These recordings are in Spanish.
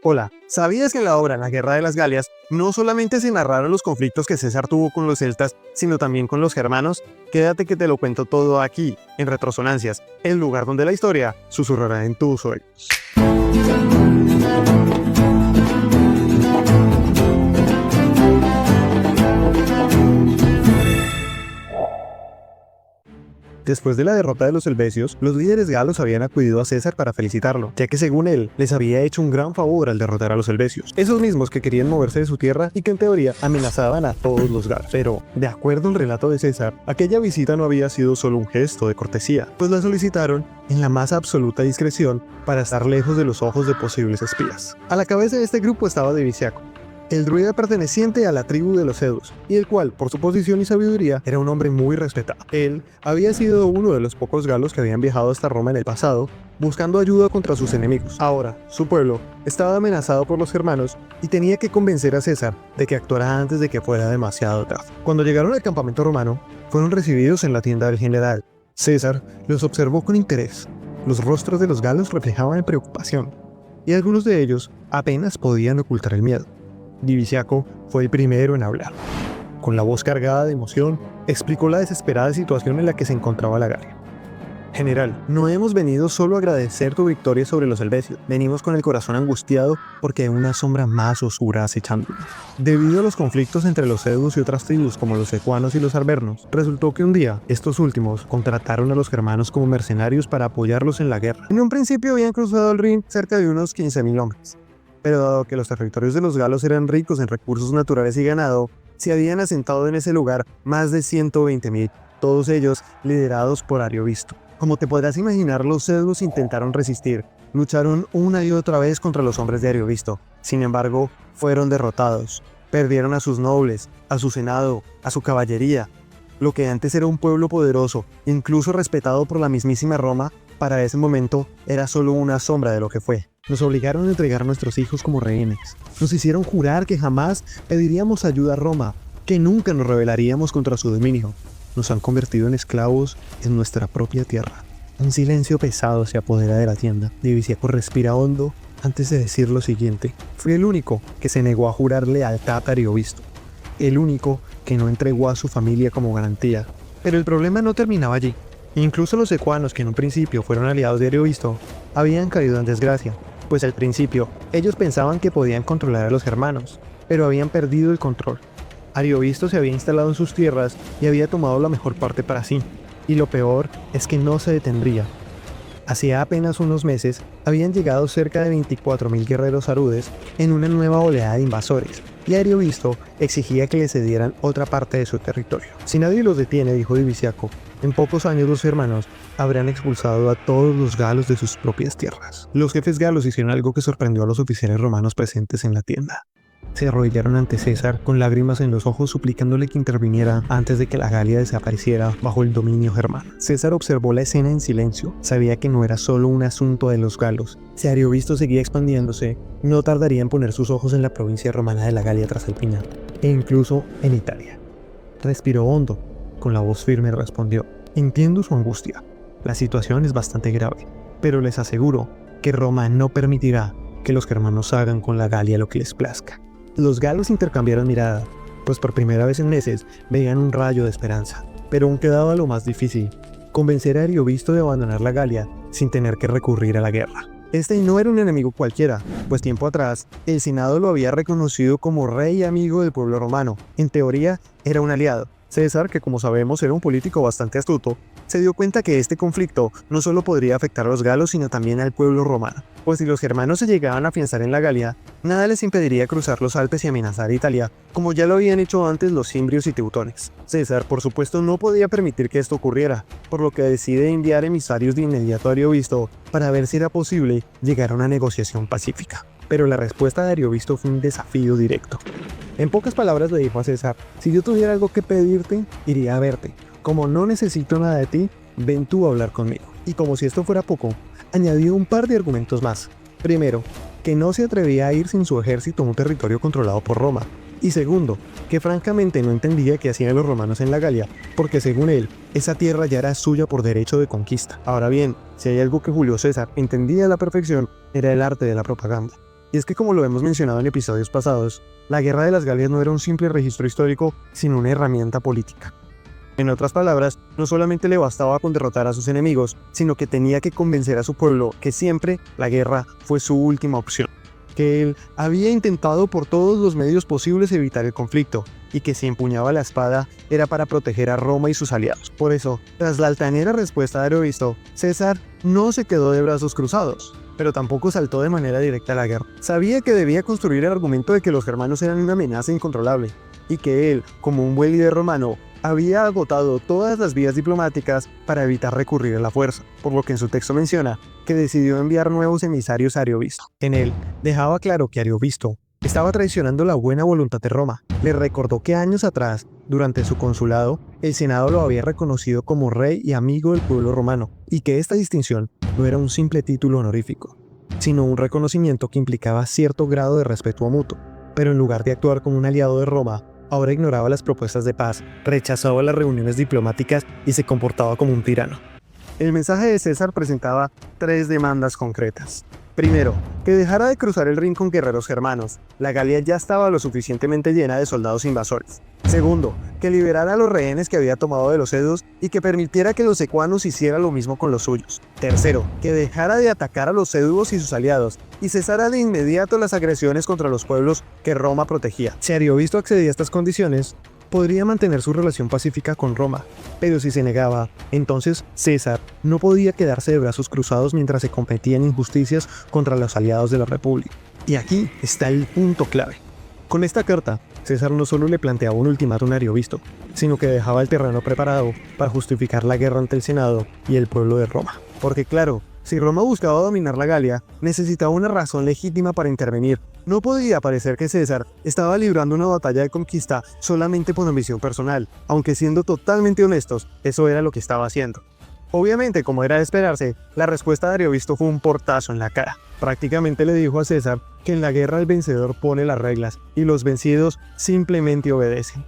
Hola, ¿sabías que en la obra La Guerra de las Galias no solamente se narraron los conflictos que César tuvo con los celtas, sino también con los germanos? Quédate que te lo cuento todo aquí, en Retrosonancias, el lugar donde la historia susurrará en tus oídos. Después de la derrota de los helvecios, los líderes galos habían acudido a César para felicitarlo, ya que según él, les había hecho un gran favor al derrotar a los helvecios, esos mismos que querían moverse de su tierra y que en teoría amenazaban a todos los galos. Pero, de acuerdo al relato de César, aquella visita no había sido solo un gesto de cortesía, pues la solicitaron en la más absoluta discreción para estar lejos de los ojos de posibles espías. A la cabeza de este grupo estaba Diviciaco, el druida perteneciente a la tribu de los Edus, y el cual, por su posición y sabiduría, era un hombre muy respetado. Él había sido uno de los pocos galos que habían viajado hasta Roma en el pasado, buscando ayuda contra sus enemigos. Ahora, su pueblo estaba amenazado por los germanos y tenía que convencer a César de que actuara antes de que fuera demasiado tarde. Cuando llegaron al campamento romano, fueron recibidos en la tienda del general. César los observó con interés. Los rostros de los galos reflejaban preocupación, y algunos de ellos apenas podían ocultar el miedo. Diviciaco fue el primero en hablar. Con la voz cargada de emoción, explicó la desesperada situación en la que se encontraba la Galia. General, no hemos venido solo a agradecer tu victoria sobre los helvecios. Venimos con el corazón angustiado porque hay una sombra más oscura acechándonos. Debido a los conflictos entre los Edus y otras tribus como los ecuanos y los arvernos, resultó que un día estos últimos contrataron a los germanos como mercenarios para apoyarlos en la guerra. En un principio habían cruzado el Rin cerca de unos 15.000 hombres. Pero dado que los territorios de los galos eran ricos en recursos naturales y ganado, se habían asentado en ese lugar más de 120.000, todos ellos liderados por Ariovisto. Como te podrás imaginar, los Edus intentaron resistir, lucharon una y otra vez contra los hombres de Ariovisto. Sin embargo, fueron derrotados, perdieron a sus nobles, a su senado, a su caballería. Lo que antes era un pueblo poderoso, incluso respetado por la mismísima Roma, para ese momento era solo una sombra de lo que fue. Nos obligaron a entregar a nuestros hijos como rehenes. Nos hicieron jurar que jamás pediríamos ayuda a Roma, que nunca nos rebelaríamos contra su dominio. Nos han convertido en esclavos en nuestra propia tierra. Un silencio pesado se apodera de la tienda. Diviciaco respira hondo antes de decir lo siguiente. Fui el único que se negó a jurar lealtad a Ariovisto. El único que no entregó a su familia como garantía. Pero el problema no terminaba allí. Incluso los ecuanos, que en un principio fueron aliados de Ariovisto, habían caído en desgracia. Pues al principio, ellos pensaban que podían controlar a los germanos, pero habían perdido el control. Ariovisto se había instalado en sus tierras y había tomado la mejor parte para sí, y lo peor es que no se detendría. Hacía apenas unos meses, habían llegado cerca de 24.000 guerreros arudes en una nueva oleada de invasores, y Ariovisto exigía que le cedieran otra parte de su territorio. Si nadie los detiene, dijo Diviciaco, en pocos años los hermanos habrían expulsado a todos los galos de sus propias tierras. Los jefes galos hicieron algo que sorprendió a los oficiales romanos presentes en la tienda. Se arrodillaron ante César con lágrimas en los ojos suplicándole que interviniera antes de que la Galia desapareciera bajo el dominio germano. César observó la escena en silencio. Sabía que no era solo un asunto de los galos. Si Ariovisto seguía expandiéndose, no tardaría en poner sus ojos en la provincia romana de la Galia Transalpina, e incluso en Italia. Respiró hondo. Con la voz firme respondió: entiendo su angustia. La situación es bastante grave, pero les aseguro que Roma no permitirá que los germanos hagan con la Galia lo que les plazca. Los galos intercambiaron mirada, pues por primera vez en meses veían un rayo de esperanza. Pero aún quedaba lo más difícil: convencer a Ariovisto de abandonar la Galia sin tener que recurrir a la guerra. Este no era un enemigo cualquiera, pues tiempo atrás el Senado lo había reconocido como rey y amigo del pueblo romano. En teoría, era un aliado. César, que como sabemos era un político bastante astuto, se dio cuenta que este conflicto no solo podría afectar a los galos, sino también al pueblo romano. Pues si los germanos se llegaban a afianzar en la Galia, nada les impediría cruzar los Alpes y amenazar a Italia, como ya lo habían hecho antes los cimbrios y teutones. César, por supuesto, no podía permitir que esto ocurriera, por lo que decide enviar emisarios de inmediato a Ariovisto para ver si era posible llegar a una negociación pacífica. Pero la respuesta de Ariovisto fue un desafío directo. En pocas palabras le dijo a César: si yo tuviera algo que pedirte, iría a verte. Como no necesito nada de ti, ven tú a hablar conmigo. Y como si esto fuera poco, añadió un par de argumentos más. Primero, que no se atrevía a ir sin su ejército a un territorio controlado por Roma. Y segundo, que francamente no entendía qué hacían los romanos en la Galia, porque según él, esa tierra ya era suya por derecho de conquista. Ahora bien, si hay algo que Julio César entendía a la perfección, era el arte de la propaganda. Y es que, como lo hemos mencionado en episodios pasados, la Guerra de las Galias no era un simple registro histórico, sino una herramienta política. En otras palabras, no solamente le bastaba con derrotar a sus enemigos, sino que tenía que convencer a su pueblo que siempre la guerra fue su última opción, que él había intentado por todos los medios posibles evitar el conflicto, y que si empuñaba la espada era para proteger a Roma y sus aliados. Por eso, tras la altanera respuesta de Ariovisto, César no se quedó de brazos cruzados, pero tampoco saltó de manera directa a la guerra. Sabía que debía construir el argumento de que los germanos eran una amenaza incontrolable, y que él, como un buen líder romano, había agotado todas las vías diplomáticas para evitar recurrir a la fuerza, por lo que en su texto menciona que decidió enviar nuevos emisarios a Ariovisto. En él, dejaba claro que Ariovisto estaba traicionando la buena voluntad de Roma. Le recordó que años atrás, durante su consulado, el Senado lo había reconocido como rey y amigo del pueblo romano, y que esta distinción no era un simple título honorífico, sino un reconocimiento que implicaba cierto grado de respeto mutuo. Pero en lugar de actuar como un aliado de Roma, ahora ignoraba las propuestas de paz, rechazaba las reuniones diplomáticas y se comportaba como un tirano. El mensaje de César presentaba 3 demandas concretas. Primero, que dejara de cruzar el Rin con guerreros germanos. La Galia ya estaba lo suficientemente llena de soldados invasores. Segundo, que liberara a los rehenes que había tomado de los edos y que permitiera que los ecuanos hicieran lo mismo con los suyos. Tercero, que dejara de atacar a los eduos y sus aliados y cesara de inmediato las agresiones contra los pueblos que Roma protegía. Si Ariovisto accedía a estas condiciones, podría mantener su relación pacífica con Roma, pero si se negaba, entonces César no podía quedarse de brazos cruzados mientras se cometían injusticias contra los aliados de la República. Y aquí está el punto clave. Con esta carta, César no solo le planteaba un ultimátum a Ariovisto, sino que dejaba el terreno preparado para justificar la guerra ante el Senado y el pueblo de Roma. Porque claro, si Roma buscaba dominar la Galia, necesitaba una razón legítima para intervenir. No podía parecer que César estaba librando una batalla de conquista solamente por ambición personal, aunque siendo totalmente honestos, eso era lo que estaba haciendo. Obviamente, como era de esperarse, la respuesta de Ariovisto fue un portazo en la cara. Prácticamente le dijo a César que en la guerra el vencedor pone las reglas y los vencidos simplemente obedecen.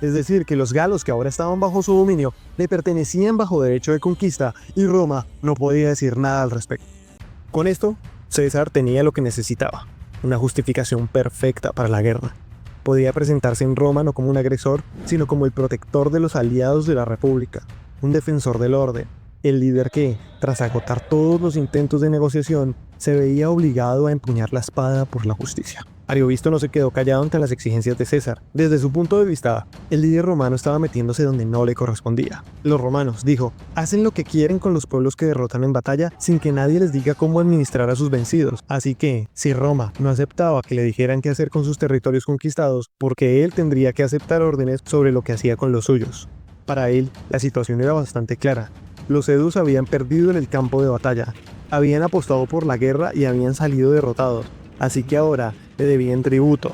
Es decir, que los galos que ahora estaban bajo su dominio le pertenecían bajo derecho de conquista y Roma no podía decir nada al respecto. Con esto, César tenía lo que necesitaba, una justificación perfecta para la guerra. Podía presentarse en Roma no como un agresor, sino como el protector de los aliados de la República, un defensor del orden, el líder que, tras agotar todos los intentos de negociación, se veía obligado a empuñar la espada por la justicia. Ariovisto no se quedó callado ante las exigencias de César. Desde su punto de vista, el líder romano estaba metiéndose donde no le correspondía. Los romanos, dijo, hacen lo que quieren con los pueblos que derrotan en batalla sin que nadie les diga cómo administrar a sus vencidos. Así que, si Roma no aceptaba que le dijeran qué hacer con sus territorios conquistados, porque él tendría que aceptar órdenes sobre lo que hacía con los suyos. Para él, la situación era bastante clara. Los edus habían perdido en el campo de batalla, habían apostado por la guerra y habían salido derrotados, así que ahora le debían tributo.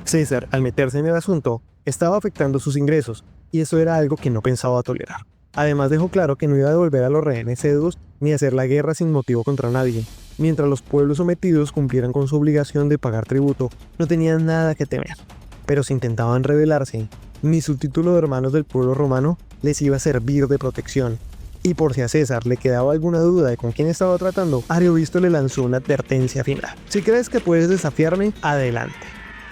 César, al meterse en el asunto, estaba afectando sus ingresos, y eso era algo que no pensaba tolerar. Además dejó claro que no iba a devolver a los rehenes edus ni hacer la guerra sin motivo contra nadie. Mientras los pueblos sometidos cumplieran con su obligación de pagar tributo, no tenían nada que temer. Pero si intentaban rebelarse, ni su título de hermanos del pueblo romano les iba a servir de protección. Y por si a César le quedaba alguna duda de con quién estaba tratando, Ariovisto le lanzó una advertencia final. Si crees que puedes desafiarme, adelante.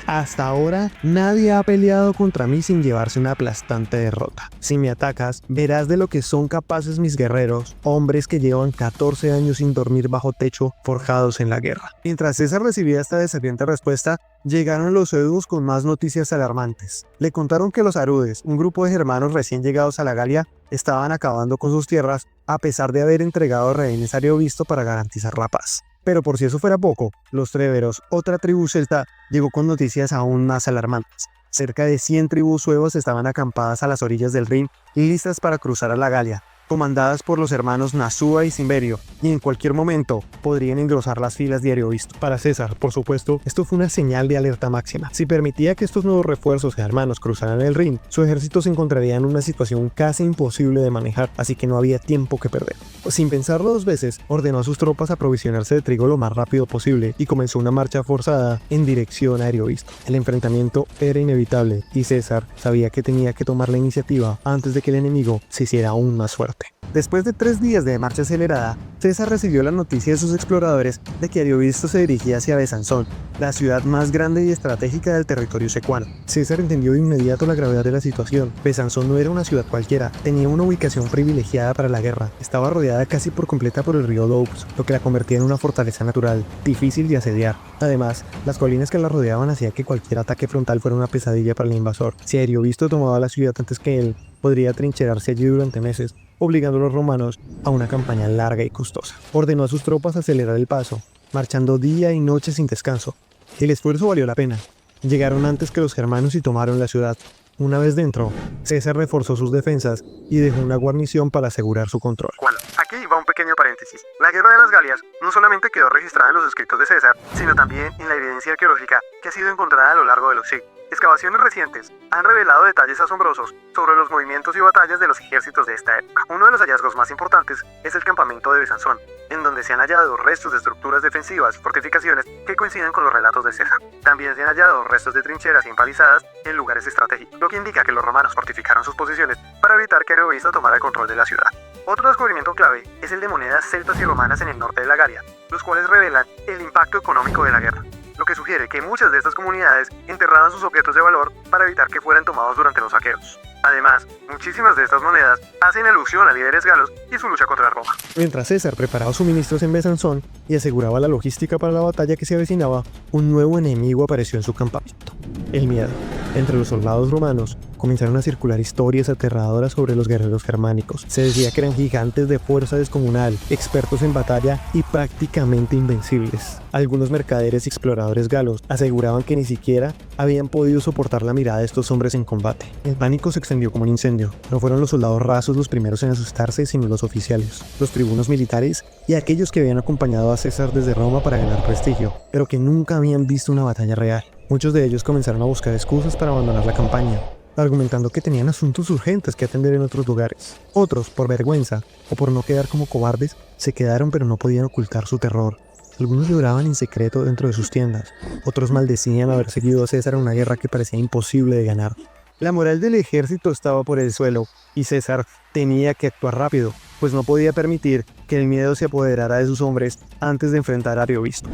Hasta ahora, nadie ha peleado contra mí sin llevarse una aplastante derrota. Si me atacas, verás de lo que son capaces mis guerreros, hombres que llevan 14 años sin dormir bajo techo, forjados en la guerra. Mientras César recibía esta desafiante respuesta, llegaron los edus con más noticias alarmantes. Le contaron que los arudes, un grupo de germanos recién llegados a la Galia, estaban acabando con sus tierras a pesar de haber entregado rehenes a Ariovisto para garantizar la paz. Pero por si eso fuera poco, los tréveros, otra tribu celta, llegó con noticias aún más alarmantes. Cerca de 100 tribus suevas estaban acampadas a las orillas del Rin y listas para cruzar a la Galia, comandadas por los hermanos Nasúa y Cimberio, y en cualquier momento podrían engrosar las filas de Ariovisto. Para César, por supuesto, esto fue una señal de alerta máxima. Si permitía que estos nuevos refuerzos germanos cruzaran el Rin, su ejército se encontraría en una situación casi imposible de manejar, así que no había tiempo que perder. Sin pensarlo 2 veces, ordenó a sus tropas aprovisionarse de trigo lo más rápido posible y comenzó una marcha forzada en dirección a Ariovisto. El enfrentamiento era inevitable y César sabía que tenía que tomar la iniciativa antes de que el enemigo se hiciera aún más fuerte. norte. Después de 3 días de marcha acelerada, César recibió la noticia de sus exploradores de que Ariovisto se dirigía hacia Besanzón, la ciudad más grande y estratégica del territorio secuano. César entendió de inmediato la gravedad de la situación. Besanzón no era una ciudad cualquiera, tenía una ubicación privilegiada para la guerra. Estaba rodeada casi por completa por el río Doubs, lo que la convertía en una fortaleza natural, difícil de asediar. Además, las colinas que la rodeaban hacían que cualquier ataque frontal fuera una pesadilla para el invasor. Si Ariovisto tomaba la ciudad antes que él, podría trincherarse allí durante meses, obligando a los romanos a una campaña larga y costosa. Ordenó a sus tropas acelerar el paso, marchando día y noche sin descanso. El esfuerzo valió la pena. Llegaron antes que los germanos y tomaron la ciudad. Una vez dentro, César reforzó sus defensas y dejó una guarnición para asegurar su control. Bueno, aquí va un pequeño paréntesis. La guerra de las Galias no solamente quedó registrada en los escritos de César, sino también en la evidencia arqueológica que ha sido encontrada a lo largo de los siglos. Excavaciones recientes han revelado detalles asombrosos sobre los movimientos y batallas de los ejércitos de esta época. Uno de los hallazgos más importantes es el campamento de Besanzón, en donde se han hallado restos de estructuras defensivas, fortificaciones que coinciden con los relatos de César. También se han hallado restos de trincheras y empalizadas en lugares estratégicos, lo que indica que los romanos fortificaron sus posiciones para evitar que Ariovisto tomara el control de la ciudad. Otro descubrimiento clave es el de monedas celtas y romanas en el norte de la Galia, los cuales revelan el impacto económico de la guerra, lo que sugiere que muchas de estas comunidades enterraban sus objetos de valor para evitar que fueran tomados durante los saqueos. Además, muchísimas de estas monedas hacen alusión a líderes galos y su lucha contra Roma. Mientras César preparaba suministros en Besanzón y aseguraba la logística para la batalla que se avecinaba, un nuevo enemigo apareció en su campamento: el miedo. Entre los soldados romanos comenzaron a circular historias aterradoras sobre los guerreros germánicos. Se decía que eran gigantes de fuerza descomunal, expertos en batalla y prácticamente invencibles. Algunos mercaderes y exploradores galos aseguraban que ni siquiera habían podido soportar la mirada de estos hombres en combate. El pánico se extendió como un incendio. No fueron los soldados rasos los primeros en asustarse, sino los oficiales, los tribunos militares y aquellos que habían acompañado a César desde Roma para ganar prestigio, pero que nunca habían visto una batalla real. Muchos de ellos comenzaron a buscar excusas para abandonar la campaña, argumentando que tenían asuntos urgentes que atender en otros lugares. Otros, por vergüenza o por no quedar como cobardes, se quedaron pero no podían ocultar su terror. Algunos lloraban en secreto dentro de sus tiendas, otros maldecían haber seguido a César en una guerra que parecía imposible de ganar. La moral del ejército estaba por el suelo, y César tenía que actuar rápido, pues no podía permitir que el miedo se apoderara de sus hombres antes de enfrentar a Ariovisto.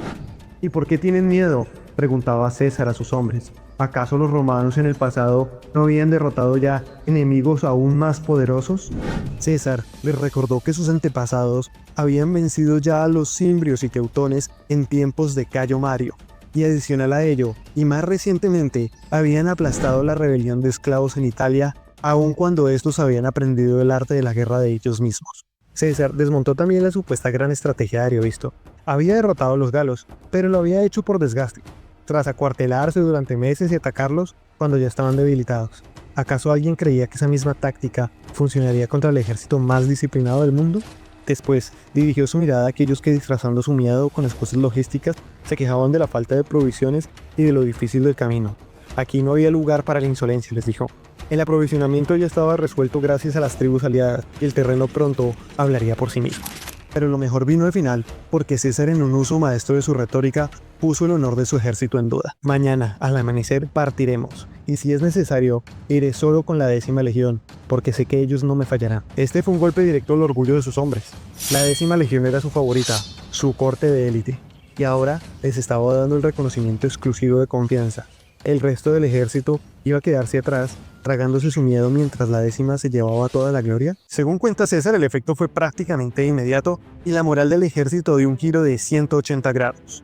¿Y por qué tienen miedo?, preguntaba César a sus hombres. ¿Acaso los romanos en el pasado no habían derrotado ya enemigos aún más poderosos? César les recordó que sus antepasados habían vencido ya a los cimbrios y teutones en tiempos de Cayo Mario, y adicional a ello, y más recientemente, habían aplastado la rebelión de esclavos en Italia, aun cuando estos habían aprendido el arte de la guerra de ellos mismos. César desmontó también la supuesta gran estrategia de Ariovisto. Había derrotado a los galos, pero lo había hecho por desgaste, tras acuartelarse durante meses y atacarlos cuando ya estaban debilitados. ¿Acaso alguien creía que esa misma táctica funcionaría contra el ejército más disciplinado del mundo? Después, dirigió su mirada a aquellos que, disfrazando su miedo con excusas logísticas, se quejaban de la falta de provisiones y de lo difícil del camino. Aquí no había lugar para la insolencia, les dijo. El aprovisionamiento ya estaba resuelto gracias a las tribus aliadas, y el terreno pronto hablaría por sí mismo. Pero lo mejor vino al final, porque César, en un uso maestro de su retórica, puso el honor de su ejército en duda. Mañana, al amanecer, partiremos, y si es necesario, iré solo con la 10ª legión, porque sé que ellos no me fallarán. Este fue un golpe directo al orgullo de sus hombres. La 10ª legión era su favorita, su corte de élite, y ahora les estaba dando el reconocimiento exclusivo de confianza. El resto del ejército iba a quedarse atrás, tragándose su miedo mientras la 10ª se llevaba toda la gloria. Según cuenta César, el efecto fue prácticamente inmediato y la moral del ejército dio un giro de 180 grados.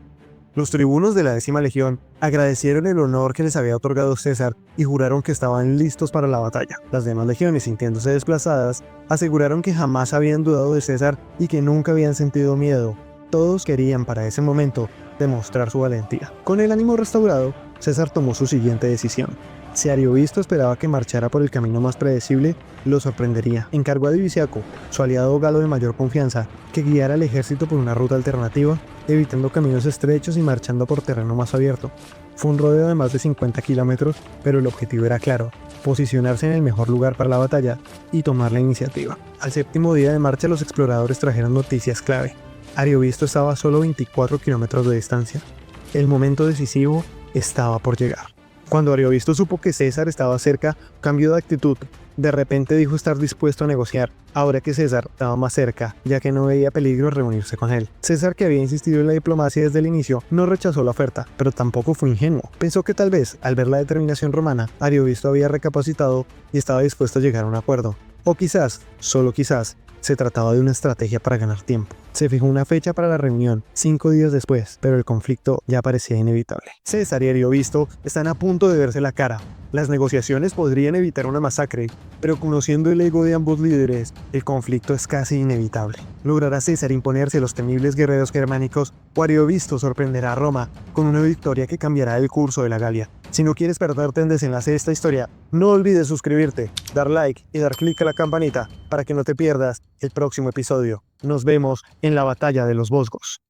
Los tribunos de la 10ª legión agradecieron el honor que les había otorgado César y juraron que estaban listos para la batalla. Las demás legiones, sintiéndose desplazadas, aseguraron que jamás habían dudado de César y que nunca habían sentido miedo. Todos querían para ese momento demostrar su valentía. Con el ánimo restaurado, César tomó su siguiente decisión. Si Ariovisto esperaba que marchara por el camino más predecible, lo sorprendería. Encargó a Diviciaco, su aliado galo de mayor confianza, que guiara al ejército por una ruta alternativa, evitando caminos estrechos y marchando por terreno más abierto. Fue un rodeo de más de 50 kilómetros, pero el objetivo era claro: posicionarse en el mejor lugar para la batalla y tomar la iniciativa. Al 7º día de marcha, los exploradores trajeron noticias clave. Ariovisto estaba a solo 24 kilómetros de distancia. El momento decisivo estaba por llegar. Cuando Ariovisto supo que César estaba cerca, cambió de actitud. De repente dijo estar dispuesto a negociar, ahora que César estaba más cerca, ya que no veía peligro en reunirse con él. César, que había insistido en la diplomacia desde el inicio, no rechazó la oferta, pero tampoco fue ingenuo. Pensó que tal vez, al ver la determinación romana, Ariovisto había recapacitado y estaba dispuesto a llegar a un acuerdo. O quizás, solo quizás, se trataba de una estrategia para ganar tiempo. Se fijó una fecha para la reunión, 5 días después, pero el conflicto ya parecía inevitable. César y Ariovisto están a punto de verse la cara. Las negociaciones podrían evitar una masacre, pero conociendo el ego de ambos líderes, el conflicto es casi inevitable. ¿Logrará César imponerse a los temibles guerreros germánicos o Ariovisto sorprenderá a Roma con una victoria que cambiará el curso de la Galia? Si no quieres perderte el desenlace de esta historia, no olvides suscribirte, dar like y dar clic a la campanita para que no te pierdas el próximo episodio. Nos vemos en la batalla de los Vosgos.